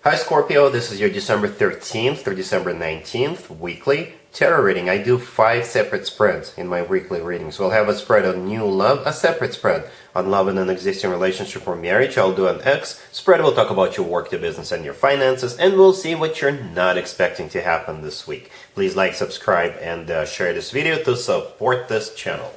Hi Scorpio, this is your December 13th through December 19th weekly tarot reading. I do 5 separate spreads in my weekly readings. We'll have a spread on new love, a separate spread on love in an existing relationship or marriage. I'll do an X spread. We'll talk about your work, your business, and your finances, and we'll see what you're not expecting to happen this week. Please like, subscribe, and share this video to support this channel.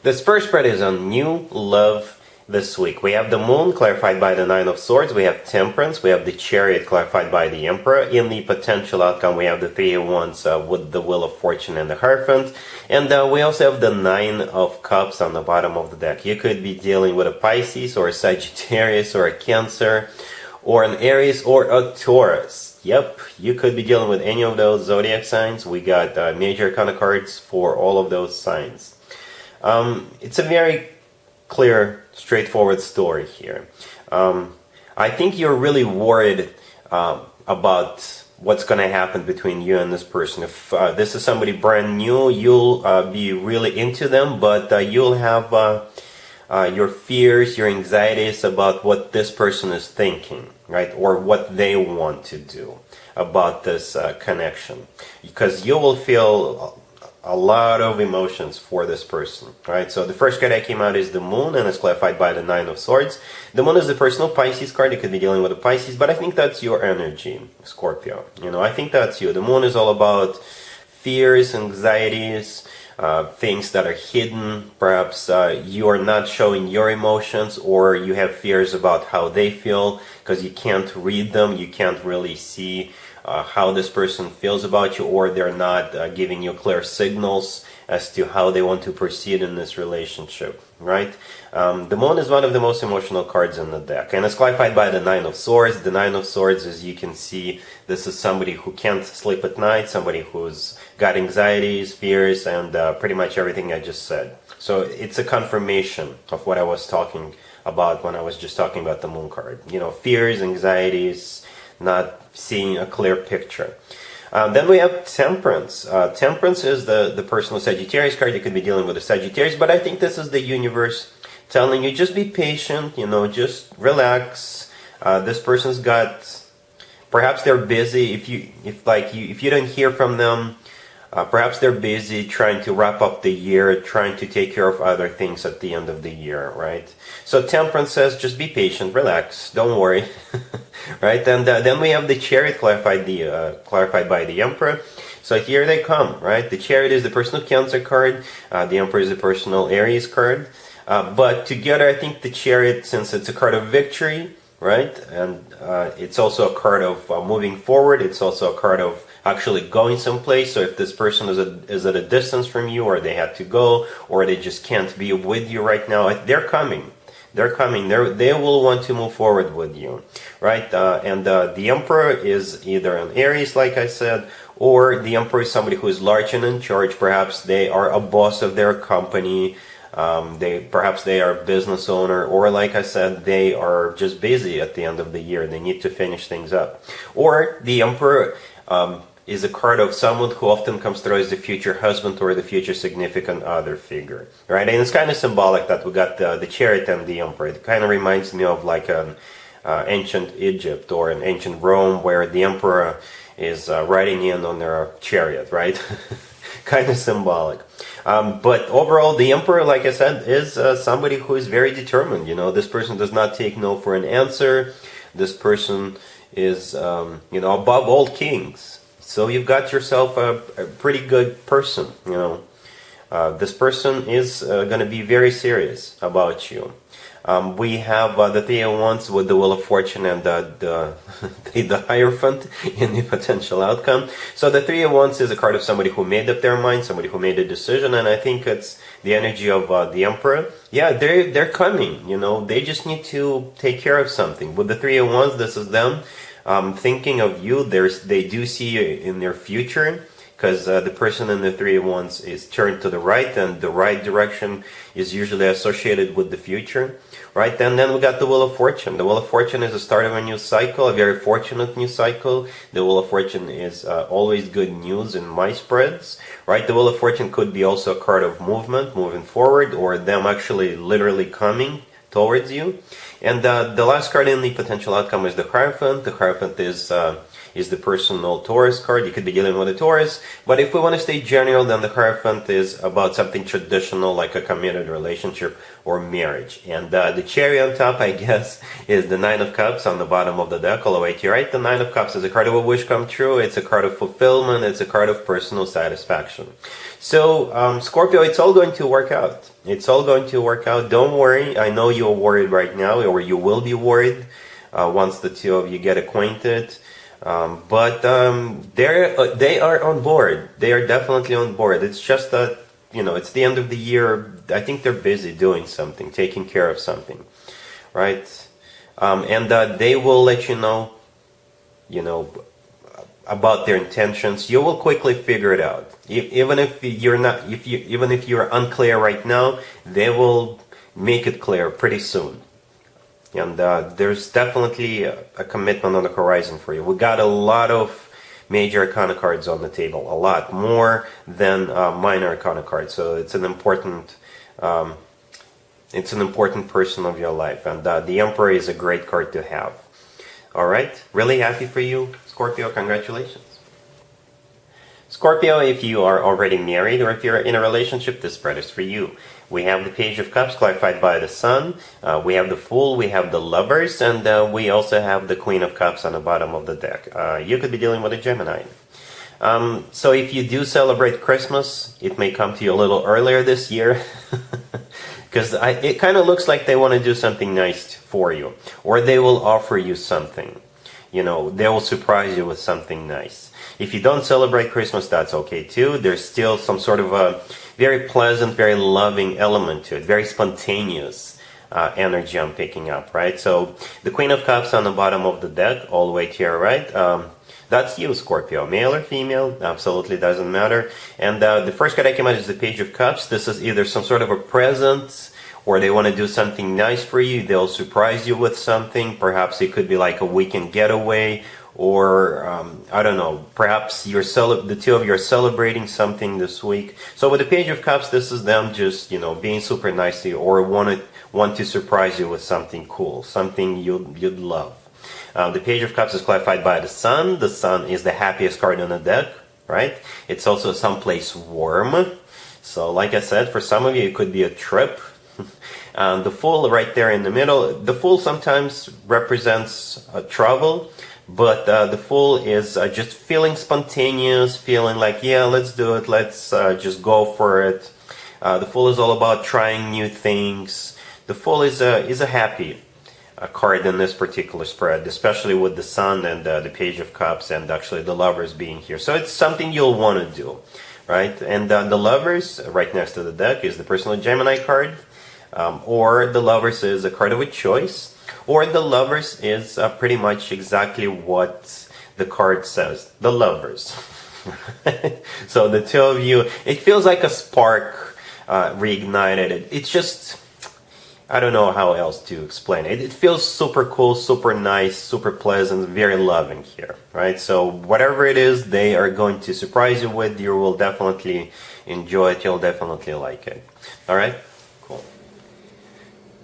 This first spread is on new love this week. We have the Moon clarified by the Nine of Swords, we have Temperance, we have the Chariot clarified by the Emperor. In the potential outcome, we have the Three of Wands with the Wheel of Fortune and the Hierophant. And we also have the Nine of Cups on the bottom of the deck. You could be dealing with a Pisces or a Sagittarius or a Cancer or an Aries or a Taurus. Yep, you could be dealing with any of those zodiac signs. We got major arcana cards for all of those signs. It's a very clear, straightforward story here. I think you're really worried about what's going to happen between you and this person. If this is somebody brand new, you'll be really into them, but you'll have your fears, your anxieties about what this person is thinking, right? Or what they want to do about this connection. Because you will feel a lot of emotions for this person, right? So the first card that came out is the Moon, and it's clarified by the Nine of Swords. The Moon is the personal Pisces card. You could be dealing with a Pisces, but I think that's your energy, Scorpio. You know, I think that's you. The Moon is all about fears, anxieties, things that are hidden. Perhaps you are not showing your emotions, or you have fears about how they feel because you can't read them. You can't really see how this person feels about you, or they're not giving you clear signals as to how they want to proceed in this relationship, right? The Moon is one of the most emotional cards in the deck, and it's clarified by the Nine of Swords. The Nine of Swords, as you can see, this is somebody who can't sleep at night, somebody who's got anxieties, fears, and pretty much everything I just said. So it's a confirmation of what I was talking about when I was just talking about the Moon card. You know, fears, anxieties, not seeing a clear picture. Then we have Temperance. Temperance is the personal Sagittarius card. You could be dealing with a Sagittarius, but I think this is the universe telling you, just be patient, you know, just relax. This person's got, perhaps they're busy. If you don't hear from them, perhaps they're busy trying to wrap up the year, trying to take care of other things at the end of the year, right? So Temperance says, just be patient, relax, don't worry, right? And then we have the Chariot clarified by the Emperor. So here they come, right? The Chariot is the personal Cancer card. The Emperor is the personal Aries card. But together, I think the Chariot, since it's a card of victory, right? And it's also a card of moving forward. It's also a card of actually going someplace. So if this person is at a distance from you, or they had to go, or they just can't be with you right now, they're coming. They're coming. They will want to move forward with you, right? And the Emperor is either an Aries, like I said, or the Emperor is somebody who is large and in charge. Perhaps they are a boss of their company. Perhaps they are a business owner, or like I said, they are just busy at the end of the year. They need to finish things up. Or the Emperor is a card of someone who often comes through as the future husband or the future significant other figure, right? And it's kind of symbolic that we got the Chariot and the Emperor. It kind of reminds me of like an ancient Egypt or an ancient Rome, where the Emperor is riding in on their chariot, right? Kind of symbolic. But overall, the Emperor, like I said, is somebody who is very determined. You know, this person does not take no for an answer. This person is, you know, above all kings. So you've got yourself a pretty good person, you know. This person is going to be very serious about you. We have the Three of Wands with the Wheel of Fortune and the Hierophant in the potential outcome. So the Three of Wands is a card of somebody who made up their mind, somebody who made a decision, and I think it's the energy of the Emperor. Yeah, they're coming, you know. They just need to take care of something. With the Three of Wands, this is them thinking of you. They do see you in their future, because the person in the Three of Wands is turned to the right, and the right direction is usually associated with the future, right? And then we got the Wheel of Fortune. The Wheel of Fortune is the start of a new cycle, a very fortunate new cycle. The Wheel of Fortune is always good news in my spreads, right? The Wheel of Fortune could be also a card of movement, moving forward, or them actually literally coming towards you. And the last card in the potential outcome is the Hierophant. The Hierophant is the personal Taurus card. You could be dealing with a Taurus. But if we want to stay general, then the Hierophant is about something traditional like a committed relationship or marriage. And the cherry on top, I guess, is the Nine of Cups on the bottom of the deck all the way to your right. The Nine of Cups is a card of a wish come true. It's a card of fulfillment. It's a card of personal satisfaction. So, Scorpio, it's all going to work out. It's all going to work out. Don't worry. I know you're worried right now, or you will be worried once the two of you get acquainted. But they are on board. They are definitely on board. It's just that, it's the end of the year. I think they're busy doing something, taking care of something, right? And they will let you know, about their intentions. You will quickly figure it out. Even if you're unclear right now, they will make it clear pretty soon. And there's definitely a commitment on the horizon for you. We got a lot of major arcana cards on the table, a lot more than minor arcana cards. So it's an important person of your life, and the Emperor is a great card to have. All right, really happy for you, Scorpio. Congratulations. Scorpio, if you are already married or if you're in a relationship, this spread is for you. We have the Page of Cups clarified by the Sun. We have the Fool, we have the Lovers, and we also have the Queen of Cups on the bottom of the deck. You could be dealing with a Gemini. So if you do celebrate Christmas, it may come to you a little earlier this year. Because it kind of looks like they want to do something nice for you. Or they will offer you something. They will surprise you with something nice. If you don't celebrate Christmas, that's okay too. There's still some sort of a very pleasant, very loving element to it. Very spontaneous energy I'm picking up, right? So the Queen of Cups on the bottom of the deck, all the way to your right. That's you, Scorpio. Male or female, absolutely doesn't matter. And the first card I came out is the Page of Cups. This is either some sort of a present, or they want to do something nice for you. They'll surprise you with something. Perhaps it could be like a weekend getaway, or I don't know. Perhaps the two of you are celebrating something this week. So with the Page of Cups, this is them just being super nice to you, or want to surprise you with something cool, something you'd love. The Page of Cups is clarified by the Sun. The Sun is the happiest card on the deck, right? It's also someplace warm. So like I said, for some of you, it could be a trip. The Fool right there in the middle. The Fool sometimes represents travel, but the Fool is just feeling spontaneous, feeling like, yeah, let's do it. Let's just go for it. The Fool is all about trying new things. The Fool is a happy card in this particular spread, especially with the Sun and the Page of Cups and actually the Lovers being here. So it's something you'll want to do, right? And the Lovers, right next to the deck, is the personal Gemini card, or the Lovers is a card of a choice, or the Lovers is pretty much exactly what the card says, the Lovers. So the two of you, it feels like a spark reignited. It's just, I don't know how else to explain it. It feels super cool, super nice, super pleasant, very loving here, right? So whatever it is they are going to surprise you with, you will definitely enjoy it. You'll definitely like it. All right? Cool.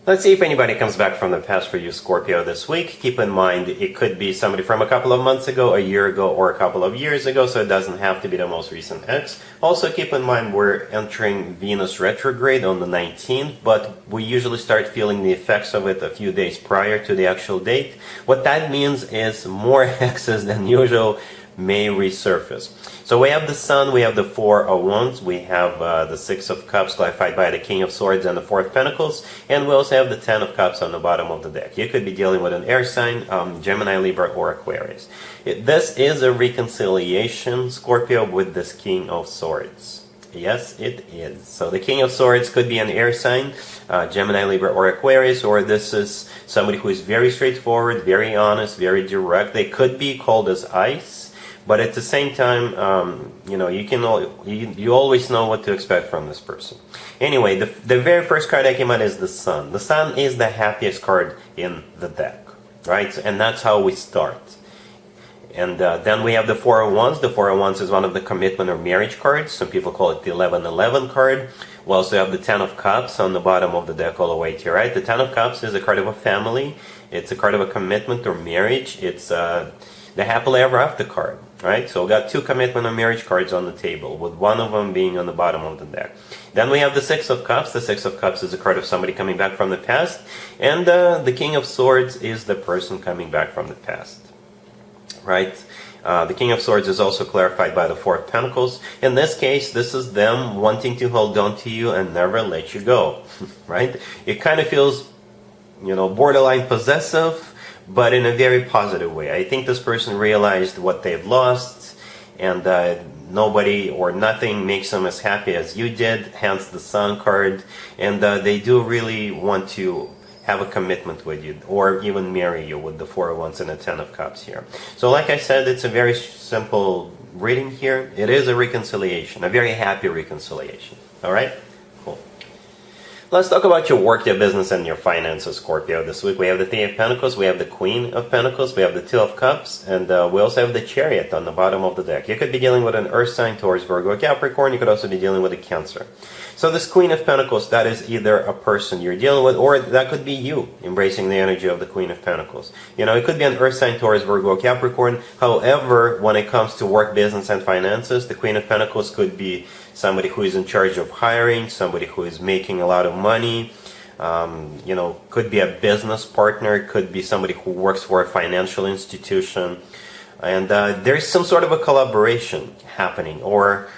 Let's see if anybody comes back from the past for you, Scorpio, this week. Keep in mind, it could be somebody from a couple of months ago, a year ago, or a couple of years ago, so it doesn't have to be the most recent ex. Also, keep in mind, we're entering Venus retrograde on the 19th, but we usually start feeling the effects of it a few days prior to the actual date. What that means is more exes than usual may resurface. So we have the Sun, we have the Four of Wands, we have the Six of Cups clarified by the King of Swords and the Four of Pentacles, and we also have the Ten of Cups on the bottom of the deck. You could be dealing with an air sign, Gemini, Libra, or Aquarius. This is a reconciliation, Scorpio, with this King of Swords. Yes, it is. So the King of Swords could be an air sign, Gemini, Libra, or Aquarius, or this is somebody who is very straightforward, very honest, very direct. They could be called as ice. But at the same time, you always know what to expect from this person. Anyway, the very first card I came out is the Sun. The Sun is the happiest card in the deck, right? And that's how we start. And then we have the Four of Wands. The Four of Wands is one of the commitment or marriage cards. Some people call it the 1111 card. We also have the Ten of Cups on the bottom of the deck all the way to your right. The Ten of Cups is a card of a family. It's a card of a commitment or marriage. It's the happily ever after card, right? So we got two commitment or marriage cards on the table, with one of them being on the bottom of the deck. Then we have the Six of Cups. The Six of Cups is a card of somebody coming back from the past. And the King of Swords is the person coming back from the past, right? The King of Swords is also clarified by the Four of Pentacles. In this case, this is them wanting to hold on to you and never let you go, right? It kind of feels, borderline possessive, but in a very positive way. I think this person realized what they've lost, and nobody or nothing makes them as happy as you did, hence the Sun card. And they do really want to have a commitment with you, or even marry you, with the Four of Wands and the Ten of Cups here. So like I said, it's a very simple reading here. It is a reconciliation, a very happy reconciliation. All right? Cool. Let's talk about your work, your business, and your finances, Scorpio. This week we have the Three of Pentacles, we have the Queen of Pentacles, we have the Two of Cups, and we also have the Chariot on the bottom of the deck. You could be dealing with an Earth sign, Taurus, Virgo, Capricorn. You could also be dealing with a Cancer. So this Queen of Pentacles, that is either a person you're dealing with, or that could be you embracing the energy of the Queen of Pentacles. It could be an Earth sign, Taurus, Virgo, Capricorn. However, when it comes to work, business, and finances, the Queen of Pentacles could be somebody who is in charge of hiring, somebody who is making a lot of money. Could be a business partner, could be somebody who works for a financial institution. And there's some sort of a collaboration happening, or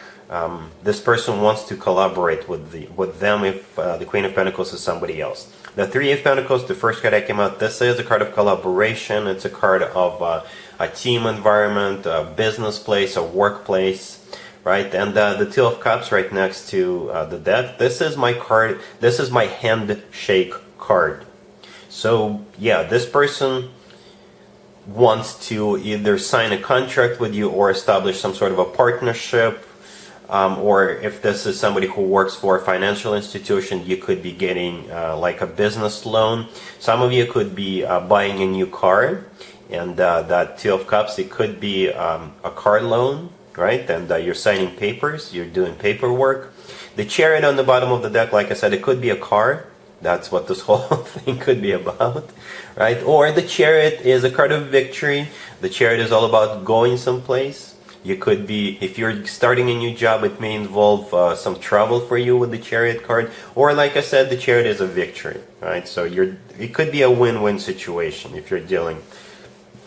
this person wants to collaborate with them if the Queen of Pentacles is somebody else. The Three of Pentacles, the first card that came out, this is a card of collaboration. It's a card of a team environment, a business place, a workplace, right? And the Two of Cups right next to the deck. This is my card. This is my handshake card. So yeah, this person wants to either sign a contract with you or establish some sort of a partnership. Or if this is somebody who works for a financial institution, you could be getting like a business loan. Some of you could be buying a new car, and that Two of Cups, it could be a car loan, right? And you're signing papers, you're doing paperwork. The Chariot on the bottom of the deck, like I said, it could be a car. That's what this whole thing could be about, right? Or the Chariot is a card of victory. The Chariot is all about going someplace. You could be, if you're starting a new job, it may involve some trouble for you with the Chariot card. Or like I said, the Chariot is a victory, right? So it could be a win-win situation if you're dealing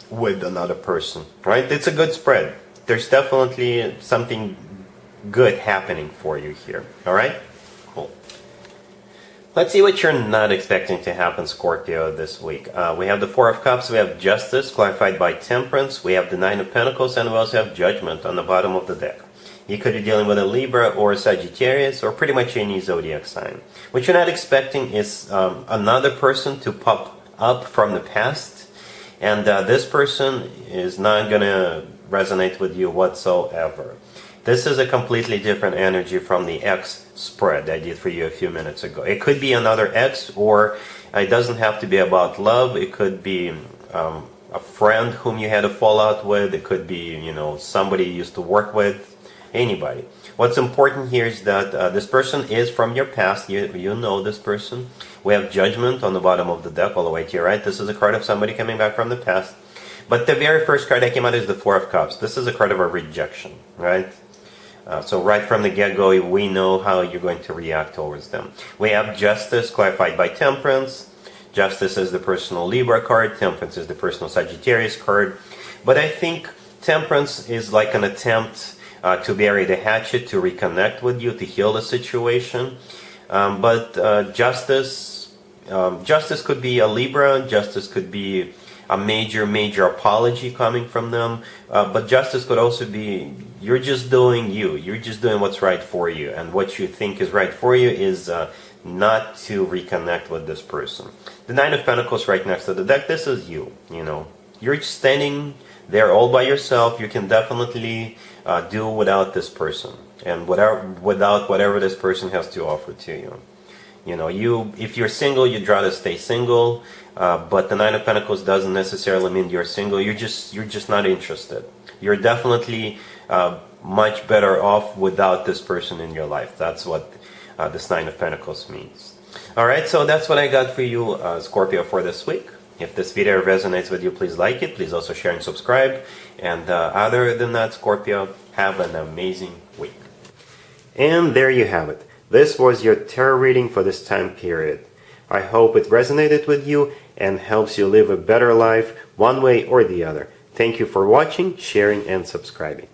with another person, right? It's a good spread. There's definitely something good happening for you here, all right? Cool. Let's see what you're not expecting to happen, Scorpio, this week. We have the Four of Cups, we have Justice, clarified by Temperance, we have the Nine of Pentacles, and we also have Judgment on the bottom of the deck. You could be dealing with a Libra or a Sagittarius, or pretty much any zodiac sign. What you're not expecting is another person to pop up from the past, and this person is not going to resonate with you whatsoever. This is a completely different energy from the X spread I did for you a few minutes ago. It could be another X, or it doesn't have to be about love. It could be a friend whom you had a fallout with. It could be, somebody you used to work with. Anybody. What's important here is that this person is from your past. You know this person. We have Judgment on the bottom of the deck all the way to your right. This is a card of somebody coming back from the past. But the very first card that came out is the Four of Cups. This is a card of a rejection, right? So right from the get-go, we know how you're going to react towards them. We have Justice, clarified by Temperance. Justice is the personal Libra card. Temperance is the personal Sagittarius card. But I think Temperance is like an attempt to bury the hatchet, to reconnect with you, to heal the situation. But Justice could be a Libra. Justice could be a major apology coming from them. But Justice could also be, you're just doing you. You're just doing what's right for you. And what you think is right for you is not to reconnect with this person. The Nine of Pentacles right next to the deck, this is you. You're standing there all by yourself. You can definitely do without this person. And without whatever this person has to offer to you. You know, if you're single, you'd rather stay single. But the Nine of Pentacles doesn't necessarily mean you're single. You're just not interested. You're definitely much better off without this person in your life. That's what this Nine of Pentacles means. All right, so that's what I got for you, Scorpio, for this week. If this video resonates with you, please like it. Please also share and subscribe. And other than that, Scorpio, have an amazing week. And there you have it. This was your tarot reading for this time period. I hope it resonated with you and helps you live a better life one way or the other. Thank you for watching, sharing, and subscribing.